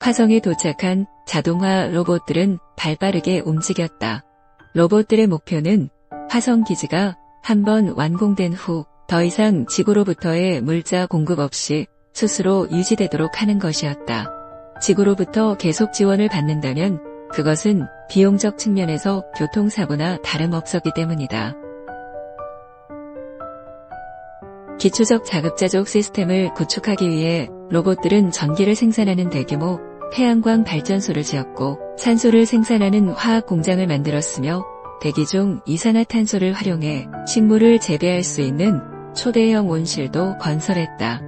화성에 도착한 자동화 로봇들은 발빠르게 움직였다. 로봇들의 목표는 화성 기지가 한번 완공된 후 더 이상 지구로부터의 물자 공급 없이 스스로 유지되도록 하는 것이었다. 지구로부터 계속 지원을 받는다면 그것은 비용적 측면에서 교통사고나 다름없었기 때문이다. 기초적 자급자족 시스템을 구축하기 위해 로봇들은 전기를 생산하는 대규모 태양광 발전소를 지었고 산소를 생산하는 화학 공장을 만들었으며 대기 중 이산화탄소를 활용해 식물을 재배할 수 있는 초대형 온실도 건설했다.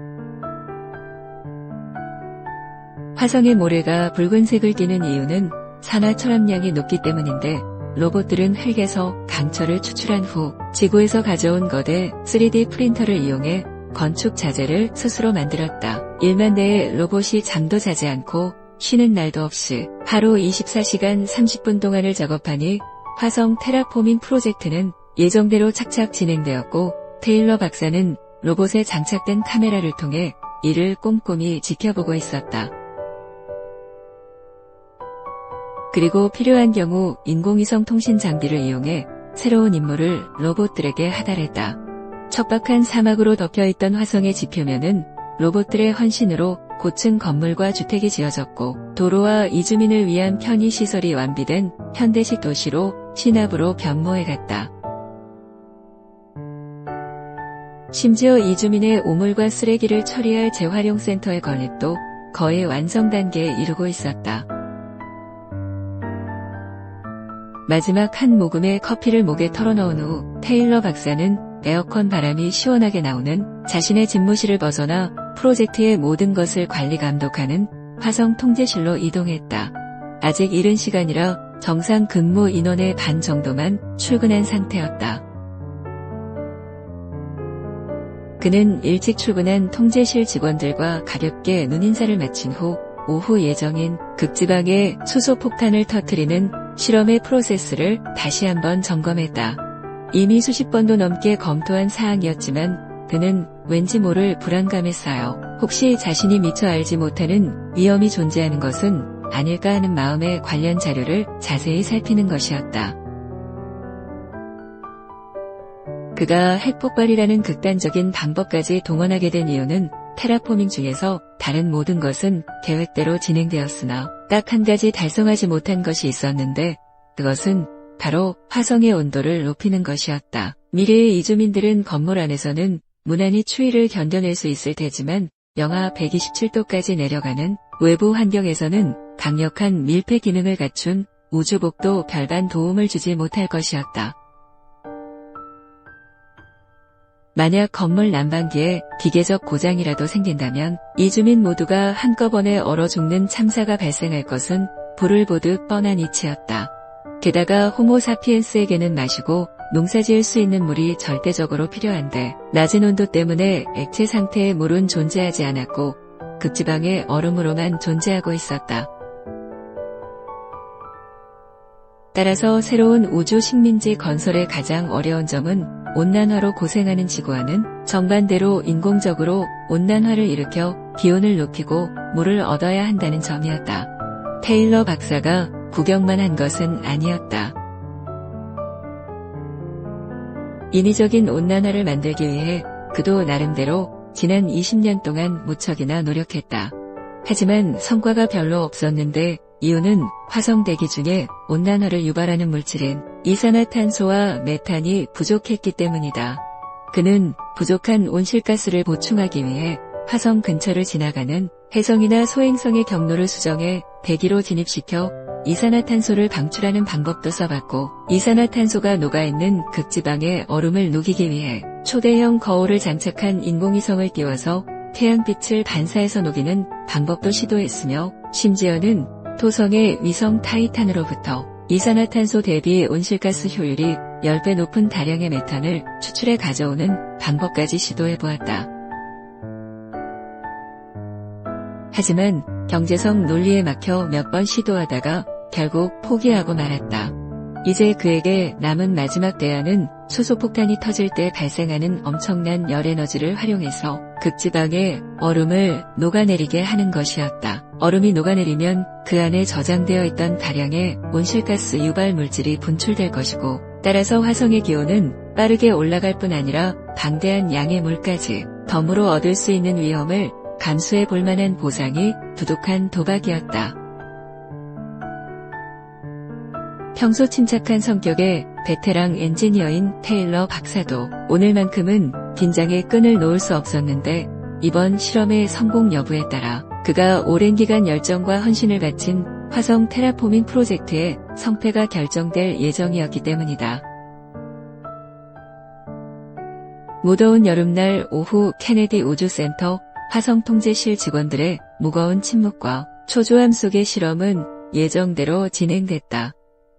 화성의 모래가 붉은색을 띠는 이유는 산화 철압량이 높기 때문인데 로봇들은 흙에서 강철을 추출한 후 지구에서 가져온 거대 3D 프린터를 이용해 건축 자재를 스스로 만들었다. 일만 내에 로봇이 잠도 자지 않고 쉬는 날도 없이 하루 24시간 30분 동안을 작업하니 화성 테라포밍 프로젝트는 예정대로 착착 진행되었고 테일러 박사는 로봇에 장착된 카메라를 통해 이를 꼼꼼히 지켜보고 있었다. 그리고 필요한 경우 인공위성 통신 장비를 이용해 새로운 임무를 로봇들에게 하달했다. 척박한 사막으로 덮여있던 화성의 지표면은 로봇들의 헌신으로 고층 건물과 주택이 지어졌고 도로와 이주민을 위한 편의시설이 완비된 현대식 도시로 신압으로 변모해갔다. 심지어 이주민의 오물과 쓰레기를 처리할 재활용센터의 건립도 거의 완성 단계에 이르고 있었다. 마지막 한 모금의 커피를 목에 털어넣은 후 테일러 박사는 에어컨 바람이 시원하게 나오는 자신의 집무실을 벗어나 프로젝트의 모든 것을 관리 감독하는 화성 통제실로 이동했다. 아직 이른 시간이라 정상 근무 인원의 반 정도만 출근한 상태였다. 그는 일찍 출근한 통제실 직원들과 가볍게 눈인사를 마친 후 오후 예정인 극지방에 수소폭탄을 터뜨리는 실험의 프로세스를 다시 한번 점검했다. 이미 수십 번도 넘게 검토한 사항이었지만 그는 왠지 모를 불안감했어요. 혹시 자신이 미처 알지 못하는 위험이 존재하는 것은 아닐까 하는 마음에 관련 자료를 자세히 살피는 것이었다. 그가 핵폭발이라는 극단적인 방법까지 동원하게 된 이유는 테라포밍 중에서 다른 모든 것은 계획대로 진행되었으나 딱 한 가지 달성하지 못한 것이 있었는데 그것은 바로 화성의 온도를 높이는 것이었다. 미래의 이주민들은 건물 안에서는 무난히 추위를 견뎌낼 수 있을 테지만 영하 127도까지 내려가는 외부 환경에서는 강력한 밀폐 기능을 갖춘 우주복도 별반 도움을 주지 못할 것이었다. 만약 건물 난방기에 기계적 고장이라도 생긴다면 이주민 모두가 한꺼번에 얼어 죽는 참사가 발생할 것은 불을 보듯 뻔한 이치였다. 게다가 호모 사피엔스에게는 마시고 농사지을 수 있는 물이 절대적으로 필요한데 낮은 온도 때문에 액체 상태의 물은 존재하지 않았고 극지방의 얼음으로만 존재하고 있었다. 따라서 새로운 우주 식민지 건설의 가장 어려운 점은 온난화로 고생하는 지구와는 정반대로 인공적으로 온난화를 일으켜 기온을 높이고 물을 얻어야 한다는 점이었다. 테일러 박사가 구경만 한 것은 아니었다. 인위적인 온난화를 만들기 위해 그도 나름대로 지난 20년 동안 무척이나 노력했다. 하지만 성과가 별로 없었는데 이유는 화성 대기 중에 온난화를 유발하는 물질인 이산화탄소와 메탄이 부족했기 때문이다. 그는 부족한 온실가스를 보충하기 위해 화성 근처를 지나가는 혜성이나 소행성의 경로를 수정해 대기로 진입시켜 이산화탄소를 방출하는 방법도 써봤고 이산화탄소가 녹아있는 극지방의 얼음을 녹이기 위해 초대형 거울을 장착한 인공위성을 띄워서 태양빛을 반사해서 녹이는 방법도 시도했으며 심지어는 토성의 위성 타이탄으로부터 이산화탄소 대비 온실가스 효율이 10배 높은 다량의 메탄을 추출해 가져오는 방법까지 시도해보았다. 하지만 경제성 논리에 막혀 몇 번 시도하다가 결국 포기하고 말았다. 이제 그에게 남은 마지막 대안은 수소폭탄이 터질 때 발생하는 엄청난 열에너지를 활용해서 극지방에 얼음을 녹아내리게 하는 것이었다. 얼음이 녹아내리면 그 안에 저장되어 있던 다량의 온실가스 유발 물질이 분출될 것이고, 따라서 화성의 기온은 빠르게 올라갈 뿐 아니라 방대한 양의 물까지 덤으로 얻을 수 있는 위험을 감수해 볼 만한 보상이 두둑한 도박이었다. 평소 침착한 성격의 베테랑 엔지니어인 테일러 박사도 오늘만큼은 긴장의 끈을 놓을 수 없었는데, 이번 실험의 성공 여부에 따라 그가 오랜 기간 열정과 헌신을 바친 화성 테라포밍 프로젝트의 성패가 결정될 예정이었기 때문이다. 무더운 여름날 오후 케네디 우주센터 화성통제실 직원들의 무거운 침묵과 초조함 속의 실험은 예정대로 진행됐다.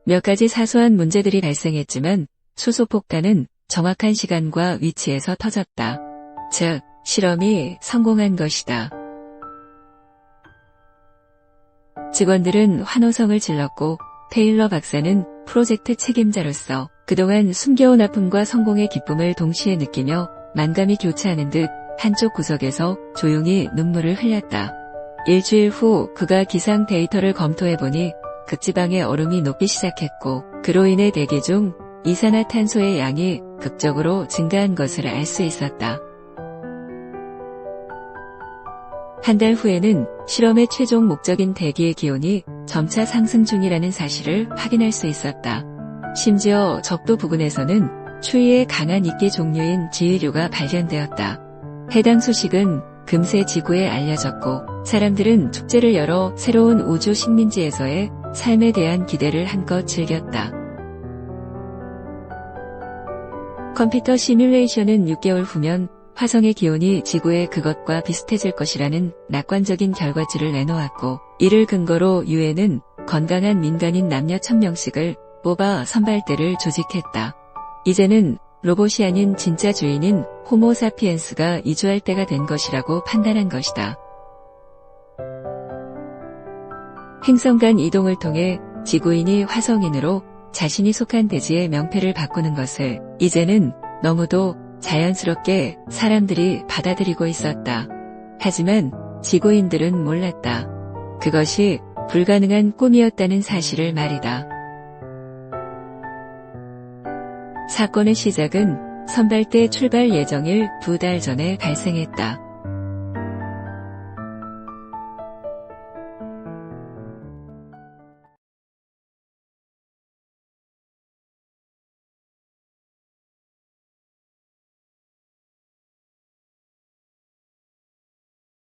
몇 가지 사소한 문제들이 발생했지만 수소폭탄은 정확한 시간과 위치에서 터졌다. 즉, 실험이 성공한 것이다. 직원들은 환호성을 질렀고, 테일러 박사는 프로젝트 책임자로서 그동안 숨겨온 아픔과 성공의 기쁨을 동시에 느끼며 만감이 교차하는 듯 한쪽 구석에서 조용히 눈물을 흘렸다. 일주일 후 그가 기상 데이터를 검토해보니 극지방의 얼음이 녹기 시작했고, 그로 인해 대기 중 이산화탄소의 양이 극적으로 증가한 것을 알 수 있었다. 한 달 후에는 실험의 최종 목적인 대기의 기온이 점차 상승 중이라는 사실을 확인할 수 있었다. 심지어 적도 부근에서는 추위에 강한 이끼 종류인 지휘류가 발견되었다. 해당 소식은 금세 지구에 알려졌고, 사람들은 축제를 열어 새로운 우주 식민지에서의 삶에 대한 기대를 한껏 즐겼다. 컴퓨터 시뮬레이션은 6개월 후면 화성의 기온이 지구의 그것과 비슷해질 것이라는 낙관적인 결과치를 내놓았고, 이를 근거로 유엔은 건강한 민간인 남녀 1000명씩을 뽑아 선발대를 조직했다. 이제는 로봇이 아닌 진짜 주인인 호모 사피엔스가 이주할 때가 된 것이라고 판단한 것이다. 행성 간 이동을 통해 지구인이 화성인으로 자신이 속한 대지의 명패를 바꾸는 것을 이제는 너무도 자연스럽게 사람들이 받아들이고 있었다. 하지만 지구인들은 몰랐다. 그것이 불가능한 꿈이었다는 사실을 말이다. 사건의 시작은 선발대 출발 예정일 2달 전에 발생했다.